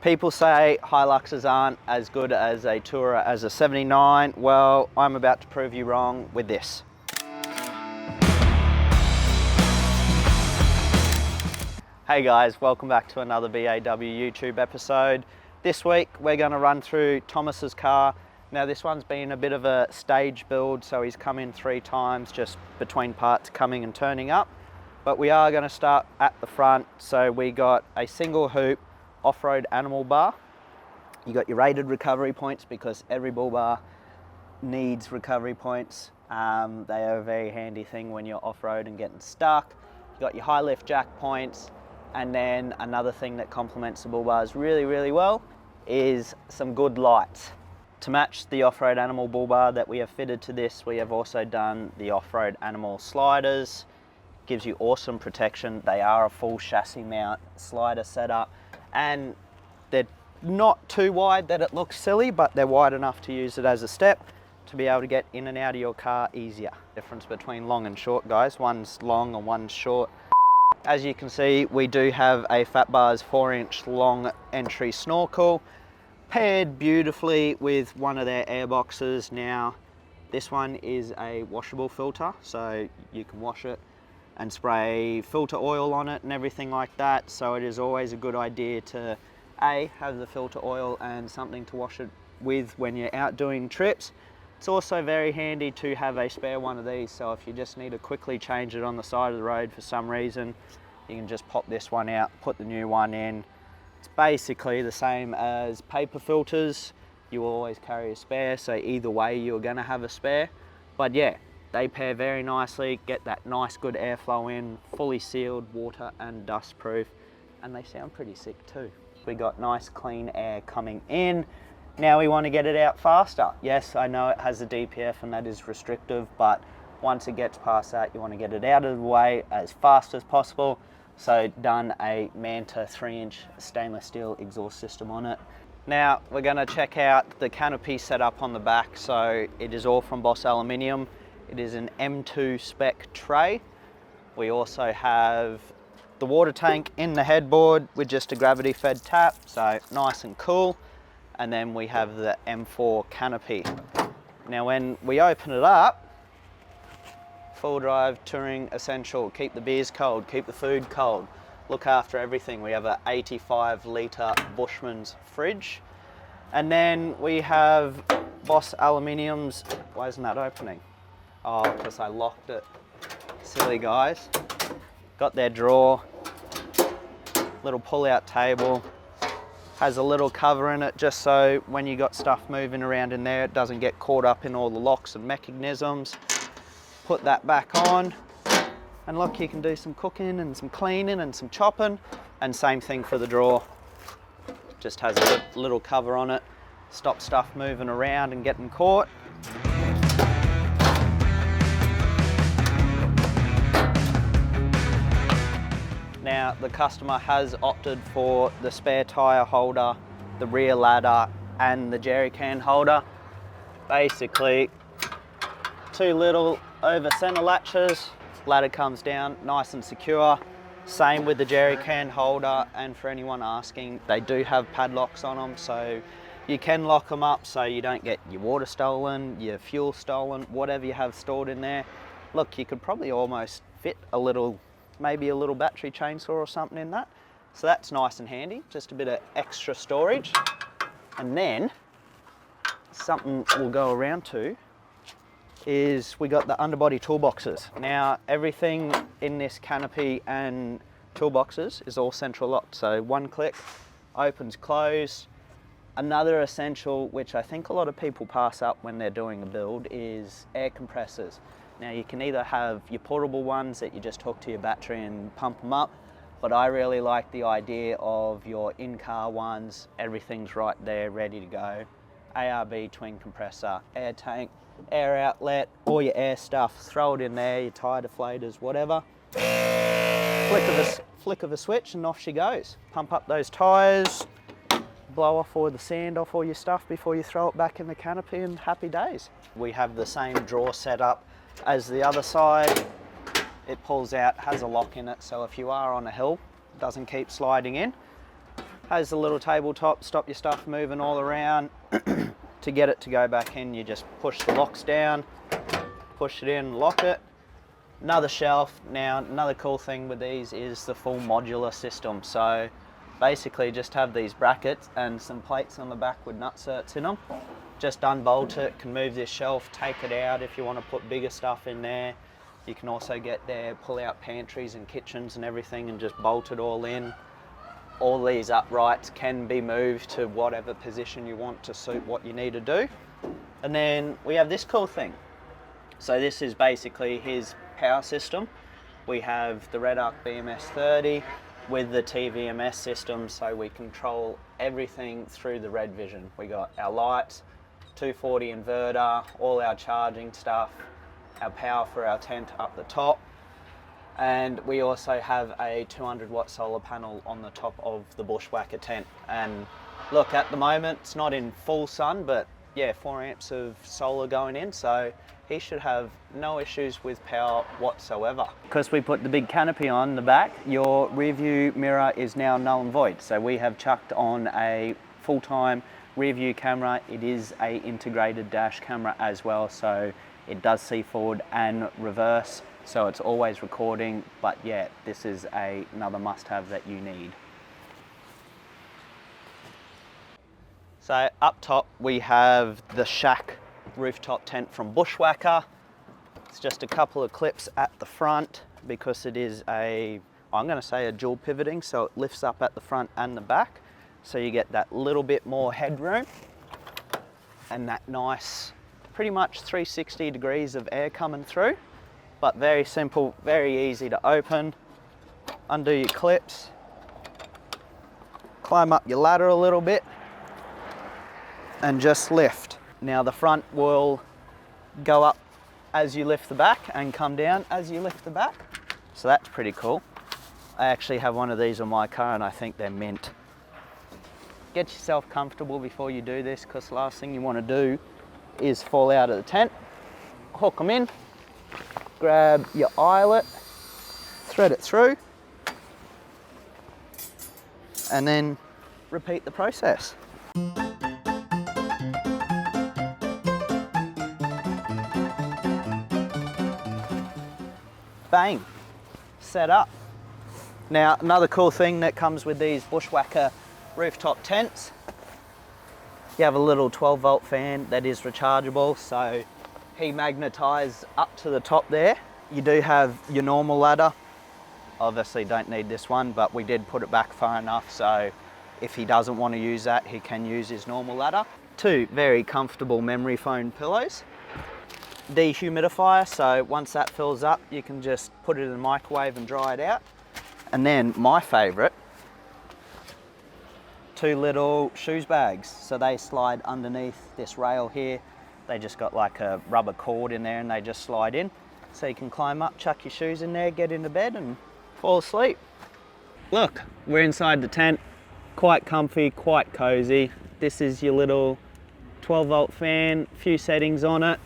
People say Hiluxes aren't as good as a Tourer as a 79. Well, I'm about to prove you wrong with this. Hey guys, welcome back to another BAW YouTube episode. This week we're going to run through Thomas's car. Now this one's been a bit of a stage build, so he's come in 3 times just between parts coming and turning up. But we are going to start at the front. So we got a single hoop off-road animal bar. You got your rated recovery points because every bull bar needs recovery points. They are a very handy thing when you're off-road and getting stuck. You got your high lift jack points. And then another thing that complements the bull bars really well is some good lights. To match the off-road animal bull bar that we have fitted to this, we have also done the off-road animal sliders. Gives you awesome protection. They are a full chassis mount slider setup, and they're not too wide that it looks silly, but they're wide enough to use it as a step to be able to get in and out of your car easier. Difference between long and short, guys. One's long and one's short. As you can see, we do have a Phat Bars 4-inch long entry Snorkel paired beautifully with one of their airboxes. Now, this one is a washable filter, so you can wash it and spray filter oil on it and everything like that. So it is always a good idea to have the filter oil and something to wash it with when you're out doing trips. It's also very handy to have a spare one of these, so if you just need to quickly change it on the side of the road for some reason, you can just pop this one out, put the new one in. It's basically the same as paper filters. You will always carry a spare, so either way you're gonna have a spare. But yeah, they pair very nicely, get that nice good airflow in, fully sealed, water and dust proof, and they sound pretty sick too. We got nice clean air coming in. Now we want to get it out faster. Yes, I know it has a DPF and that is restrictive, but once it gets past that, you want to get it out of the way as fast as possible. So done a Manta 3-inch stainless steel exhaust system on it. Now we're going to check out the canopy setup on the back. So it is all from Boss Aluminium. It is an M2 spec tray. We also have the water tank in the headboard with just a gravity fed tap, so nice and cool. And then we have the M4 canopy. Now when we open it up, full drive touring essential, keep the beers cold, keep the food cold, look after everything. We have an 85 litre Bushman's fridge. And then we have Boss Aluminium's, why isn't that opening? Oh, because I locked it. Silly guys. Got their drawer, little pull-out table. Has a little cover in it just so when you got stuff moving around in there, it doesn't get caught up in all the locks and mechanisms. Put that back on, and look, you can do some cooking and some cleaning and some chopping, and same thing for the drawer. Just has a little cover on it, stop stuff moving around and getting caught. Now, the customer has opted for the spare tyre holder, the rear ladder, and the jerry can holder. Basically, 2 little over center latches, ladder comes down nice and secure. Same with the jerry can holder, and for anyone asking, they do have padlocks on them, so you can lock them up so you don't get your water stolen, your fuel stolen, whatever you have stored in there. Look, you could probably almost fit maybe a little battery chainsaw or something in that. So that's nice and handy, just a bit of extra storage. And then something we'll go around to is we got the underbody toolboxes. Now everything in this canopy and toolboxes is all central locked. So one click, opens, close. Another essential, which I think a lot of people pass up when they're doing a build, is air compressors. Now you can either have your portable ones that you just hook to your battery and pump them up, but I really like the idea of your in-car ones. Everything's right there, ready to go. ARB twin compressor, air tank, air outlet, all your air stuff, throw it in there, your tyre deflators, whatever. Flick of a switch and off she goes. Pump up those tyres, blow off all the sand off all your stuff before you throw it back in the canopy, and happy days. We have the same drawer set up as the other side. It pulls out, has a lock in it, so if you are on a hill, it doesn't keep sliding in. Has the little tabletop, stop your stuff moving all around. To get it to go back in, you just push the locks down, push it in, lock it. Another shelf. Now, another cool thing with these is the full modular system. So basically just have these brackets and some plates on the back with nutserts in them. Just unbolt it, can move this shelf, take it out if you want to put bigger stuff in there. You can also get there, pull out pantries and kitchens and everything and just bolt it all in. All these uprights can be moved to whatever position you want to suit what you need to do. And then we have this cool thing. So this is basically his power system. We have the Red Arc BMS30 with the TVMS system, so we control everything through the Red Vision. We got our lights, 240 inverter, all our charging stuff, our power for our tent up the top, and we also have a 200 watt solar panel on the top of the Bushwakka tent. And look, at the moment it's not in full sun, but yeah, 4 amps of solar going in, so he should have no issues with power whatsoever. Because we put the big canopy on the back, your rear view mirror is now null and void. So we have chucked on a full-time rear view camera. It is a integrated dash camera as well, so it does see forward and reverse, so it's always recording. But yeah, this is another must-have that you need. So up top we have the shack rooftop tent from Bushwakka. It's just a couple of clips at the front because it is I'm going to say a dual pivoting, so it lifts up at the front and the back, so you get that little bit more headroom and that nice, pretty much 360 degrees of air coming through. But very simple, very easy to open. Undo your clips, climb up your ladder a little bit and just lift. Now the front will go up as you lift the back and come down as you lift the back. So that's pretty cool. I actually have one of these on my car and I think they're mint. Get yourself comfortable before you do this, because the last thing you want to do is fall out of the tent. Hook them in, grab your eyelet, thread it through, and then repeat the process. Bang, set up. Now another cool thing that comes with these Bushwakka rooftop tents, you have a little 12 volt fan that is rechargeable, so he magnetised up to the top there. You do have your normal ladder. Obviously don't need this one, but we did put it back far enough, so if he doesn't want to use that, he can use his normal ladder. 2 very comfortable memory foam pillows. Dehumidifier, so once that fills up, you can just put it in the microwave and dry it out. And then my favourite, 2 little shoes bags. So they slide underneath this rail here. They just got like a rubber cord in there and they just slide in. So you can climb up, chuck your shoes in there, get into bed and fall asleep. Look, we're inside the tent, quite comfy, quite cozy. This is your little 12 volt fan, few settings on it.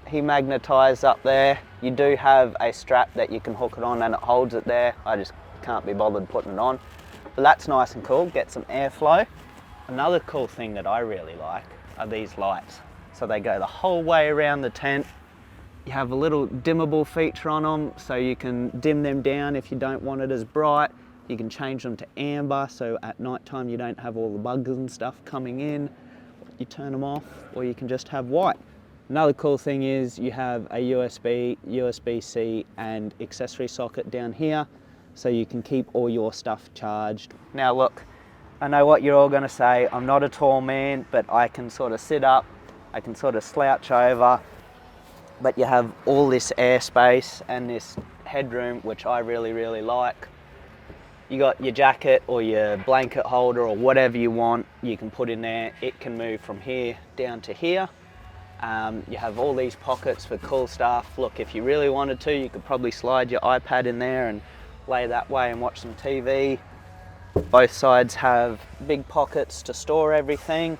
He magnetised up there. You do have a strap that you can hook it on and it holds it there. I just can't be bothered putting it on. But that's nice and cool, get some airflow. Another cool thing that I really like are these lights. So they go the whole way around the tent. You have a little dimmable feature on them, so you can dim them down if you don't want it as bright. You can change them to amber, so at night time you don't have all the bugs and stuff coming in. You turn them off, or you can just have white. Another cool thing is you have a USB, USB-C and accessory socket down here, so you can keep all your stuff charged. Now look, I know what you're all gonna say, I'm not a tall man, but I can sort of sit up, I can sort of slouch over, but you have all this airspace and this headroom, which I really, really like. You got your jacket or your blanket holder or whatever you want, you can put in there. It can move from here down to here. You have all these pockets for cool stuff. Look, if you really wanted to, you could probably slide your iPad in there and lay that way and watch some TV. Both sides have big pockets to store everything.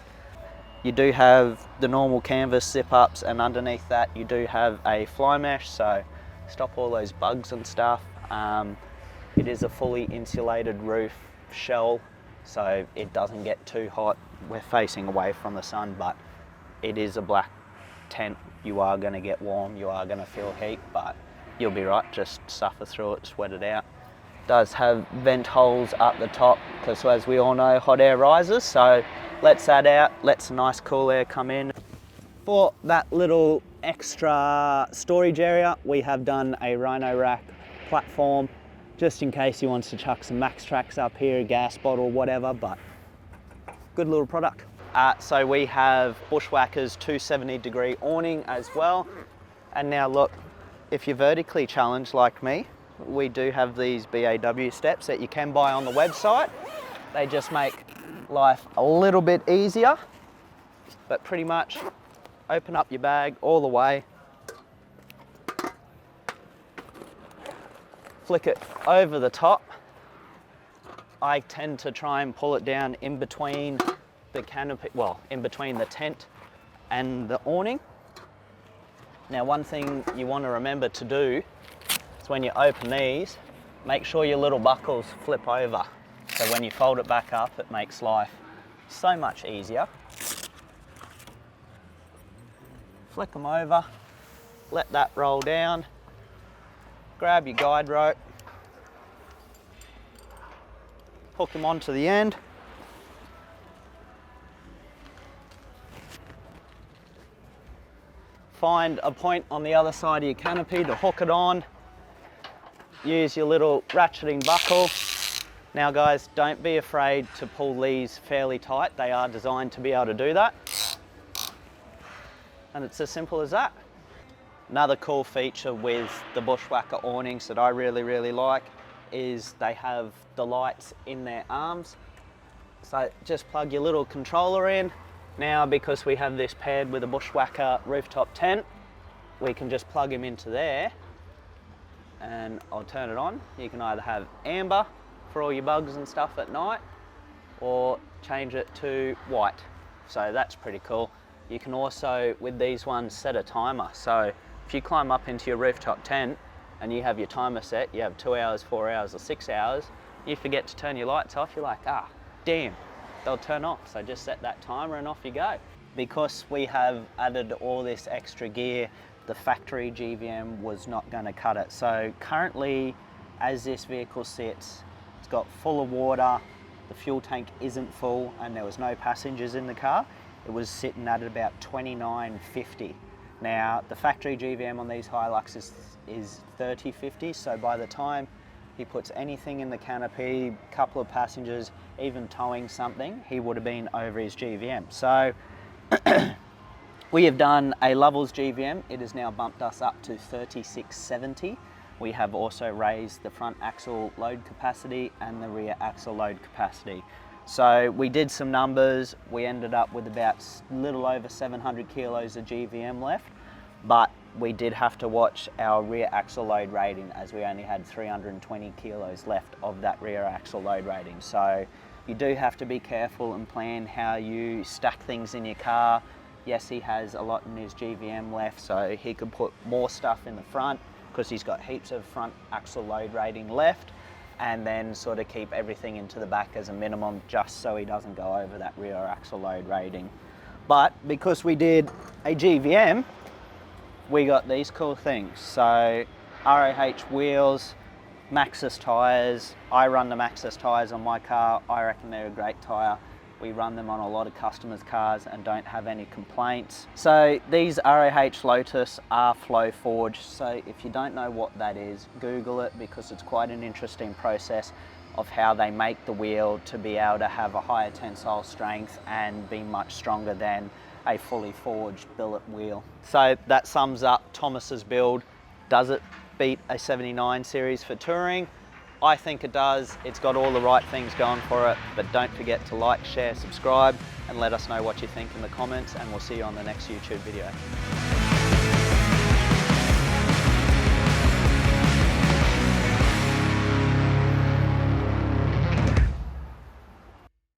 You do have the normal canvas zip-ups, and underneath that you do have a fly mesh, so stop all those bugs and stuff. You It is a fully insulated roof shell, so it doesn't get too hot. We're facing away from the sun, but it is a black tent. You are going to get warm, you are going to feel heat, but you'll be right, just suffer through it, sweat it out. Does have vent holes up the top, because as we all know, hot air rises, so lets that out, lets a nice cool air come in. For that little extra storage area, we have done a Rhino rack platform, just in case he wants to chuck some max tracks up here, a gas bottle, whatever, but good little product. So we have Bushwakka's 270-degree awning as well. And now look, if you're vertically challenged like me, we do have these BAW steps that you can buy on the website. They just make life a little bit easier, but pretty much open up your bag all the way, flick it over the top. I tend to try and pull it down in between the canopy, well, in between the tent and the awning. Now, one thing you want to remember to do is when you open these, make sure your little buckles flip over. So when you fold it back up, it makes life so much easier. Flick them over, let that roll down, grab your guide rope, hook them onto the end. Find a point on the other side of your canopy to hook it on. Use your little ratcheting buckle. Now guys, don't be afraid to pull these fairly tight. They are designed to be able to do that. And it's as simple as that. Another cool feature with the Bushwakka awnings that I really like is they have the lights in their arms. So just plug your little controller in. Now, because we have this paired with a Bushwakka rooftop tent, we can just plug him into there and I'll turn it on. You can either have amber for all your bugs and stuff at night, or change it to white. So that's pretty cool. You can also, with these ones, set a timer. So if you climb up into your rooftop tent and you have your timer set, you have 2 hours, 4 hours, or 6 hours, you forget to turn your lights off, you're like, ah, damn, they'll turn off. So just set that timer and off you go. Because we have added all this extra gear, the factory GVM was not going to cut it. So currently, as this vehicle sits, it's got full of water, the fuel tank isn't full, and there was no passengers in the car. It was sitting at about 29.50. Now, the factory GVM on these Hiluxes is 30.50, so by the time he puts anything in the canopy, couple of passengers, even towing something, he would have been over his GVM. So we have done a Lovells GVM. It has now bumped us up to 3670. We have also raised the front axle load capacity and the rear axle load capacity. So we did some numbers. We ended up with about a little over 700 kilos of GVM left, but we did have to watch our rear axle load rating, as we only had 320 kilos left of that rear axle load rating. So you do have to be careful and plan how you stack things in your car. Yes, he has a lot in his GVM left, so he could put more stuff in the front because he's got heaps of front axle load rating left, and then sort of keep everything into the back as a minimum, just so he doesn't go over that rear axle load rating. But because we did a GVM, we got these cool things. So ROH wheels, Maxxis tyres. I run the Maxxis tyres on my car. I reckon they're a great tyre. We run them on a lot of customers' cars and don't have any complaints. So these ROH Lotus are flow forged. So if you don't know what that is, Google it, because it's quite an interesting process of how they make the wheel to be able to have a higher tensile strength and be much stronger than a fully forged billet wheel. So that sums up Thomas's build. Does it beat a 79 series for touring? I think it does. It's got all the right things going for it, but don't forget to like, share, subscribe, and let us know what you think in the comments, and we'll see you on the next YouTube video.